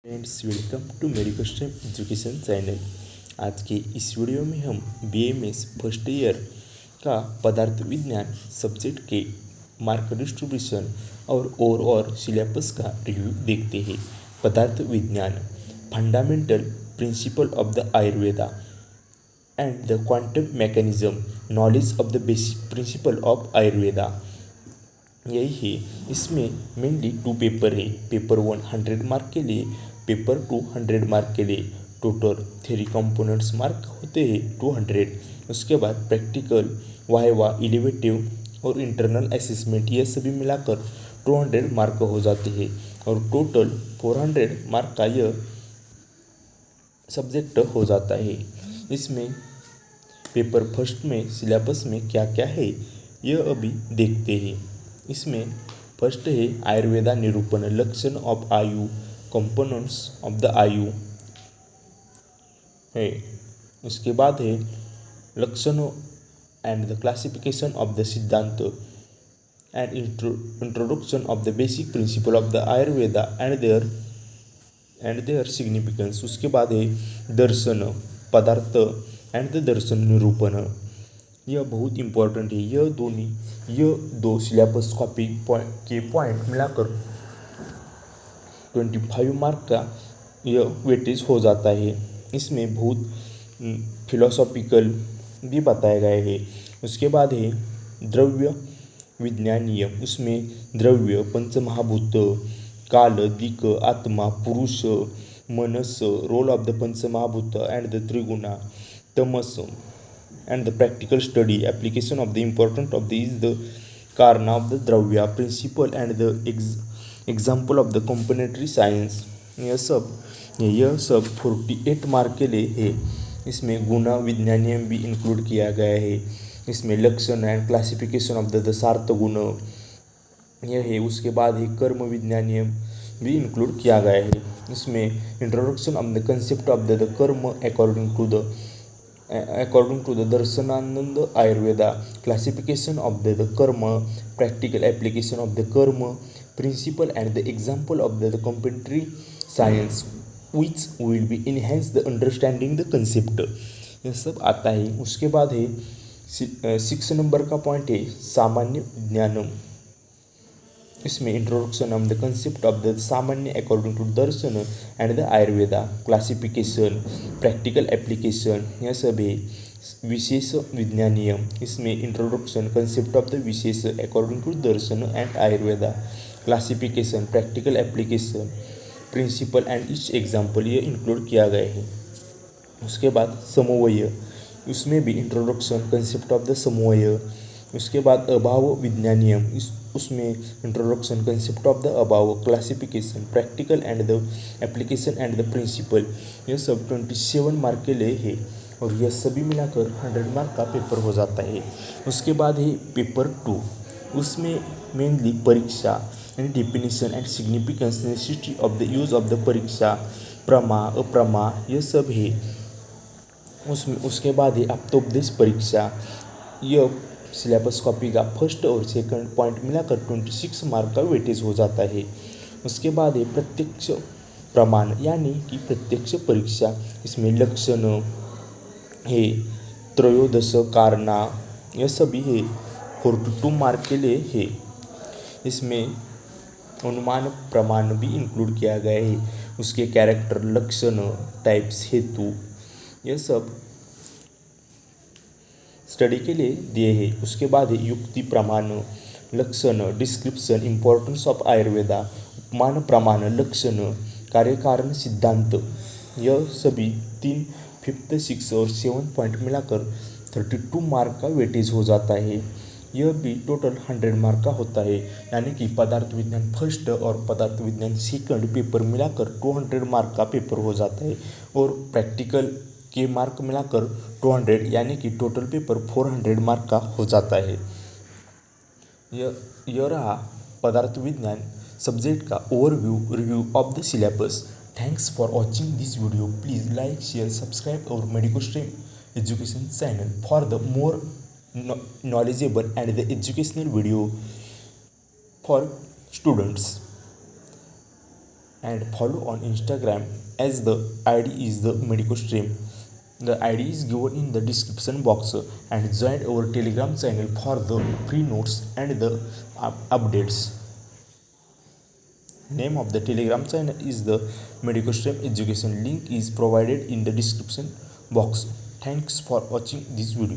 Friends, welcome to medical stream education channel. आज के इस video में हम बीएमएस फर्स्ट ईयर का पदार्थ विज्ञान सब्जेक्ट के मार्क डिस्ट्रीब्यूशन और ओवरऑल सिलेबस का रिव्यू देखते हैं। पदार्थ विज्ञान, fundamental principle of the Ayurveda end the quantum mechanism, knowledge of the basic principle of Ayurveda. यही है। इसमें मेनली 2 पेपर है। पेपर 1 100 मार्क के लिए, पेपर 2 100 मार्क के लिए। टोटल थ्योरी कंपोनेंट्स मार्क होते हैं 200। उसके बाद प्रैक्टिकल, वाइवा, इलेक्टिव और इंटरनल असेसमेंट, ये सभी मिलाकर 200 मार्क हो जाते हैं और टोटल 400 मार्क का यह सब्जेक्ट हो जाता है। इसमें पेपर फर्स्ट में सिलेबस में क्या क्या है यह अभी देखते हैं। इसमें फर्स्ट है आयुर्वेदा निरूपण, लक्षण ऑफ आयु, कंपोनेंट्स ऑफ द आयु है। उसके बाद है लक्षण and the classification of the सिद्धांत and introduction of the basic principle of the Ayurveda and their significance. उसके बाद है दर्शन, पदार्थ एंड द दर्शन निरूपण। यह बहुत इम्पोर्टेंट है। यह दो सिलेबस कॉपी के पॉइंट मिलाकर 25 मार्क का यह वेटेज हो जाता है। इसमें बहुत फिलोसॉफिकल भी बताए गए हैं। उसके बाद है द्रव्य विज्ञानीय। उसमें द्रव्य, पंचमहाभूत, काल, दिक्, आत्मा, पुरुष, मनस, रोल ऑफ द पंचमहाभूत एंड द त्रिगुणा, तमस and the practical study application of the important of these the karna of the dravya principle and the example of the complementary science। यह सब 48 मार्क के लिए है। इसमें गुण विज्ञानियम भी इंक्लूड किया गया है। इसमें लक्षण एंड क्लासिफिकेशन ऑफ द दशार्थ गुण यह है। उसके बाद ही कर्म विज्ञानियम भी इंक्लूड किया गया है। इसमें introduction of the concept of the कर्म according to the Darshananda Ayurveda, classification of the karma, practical application of the karma principle and the example of the complementary science which will be enhance the understanding the concept। यह सब आता है। उसके बाद है 6 number का point है सामान्य ज्ञानम। इसमें introduction of the concept of the सामान्य अकॉर्डिंग टू दर्शन and the Ayurveda, classification, practical application, यह सब है। विशेष विज्ञानीय। इसमें इंट्रोडक्शन, कंसेप्ट ऑफ द विशेष अकॉर्डिंग टू दर्शन and Ayurveda, classification, practical application, principle and each example, ये इंक्लूड किया गया है। उसके बाद समन्वय। उसमें भी इंट्रोडक्शन, कंसेप्ट ऑफ द समन्वय। उसके बाद अभाव विज्ञानियम। उसमें इंट्रोडक्शन, कंसेप्ट ऑफ द अभाव, classification, practical and the application and the principle, यह सब 27 मार्क के लिए है और यह सभी मिलाकर 100 मार्क का पेपर हो जाता है। उसके बाद है पेपर 2। उसमें मेनली परीक्षा end definition end significance, necessity of the use of the परीक्षा, प्रमा, अप्रमा, यह सब है। उसके बाद है आप्तोपदेश परीक्षा। यह सिलेबस कॉपी का फर्स्ट और सेकंड पॉइंट मिलाकर 26 मार्क का वेटेज हो जाता है। उसके बाद है प्रत्यक्ष प्रमाण यानी कि प्रत्यक्ष परीक्षा। इसमें लक्षण है, त्रयोदश कारना, यह सभी है। 42 मार्क के लिए है। इसमें अनुमान प्रमाण भी इंक्लूड किया गया है। उसके कैरेक्टर, लक्षण, टाइप्स, हेतु, यह सब स्टडी के लिए दिए हैं। उसके बाद है युक्ति प्रमाण, लक्षण, डिस्क्रिप्शन, इम्पोर्टेंस ऑफ आयुर्वेदा, उपमान प्रमाण, लक्षण, कार्यकारण सिद्धांत, यह सभी 3, 5th, 6th और 7th पॉइंट मिलाकर 32 मार्क का वेटेज हो जाता है। यह भी टोटल 100 मार्क का होता है। यानी कि पदार्थ विज्ञान फर्स्ट और पदार्थ विज्ञान सेकंड पेपर मिलाकर 200 मार्क का पेपर हो जाता है और प्रैक्टिकल के मार्क मिलाकर 200 यानी कि टोटल पेपर 400 मार्क का हो जाता है। यह रहा पदार्थ विज्ञान सब्जेक्ट का overview review of the syllabus. Thanks for watching this video. Please like, share, subscribe और medical stream education channel for the more knowledgeable and the educational video for students। and follow on Instagram as the ID is the MedicoStream. The ID is given in the description box, and join our Telegram channel for the free notes and the updates. Name of the Telegram channel is the MedicoStream Education. Link is provided in the description box. Thanks for watching this video.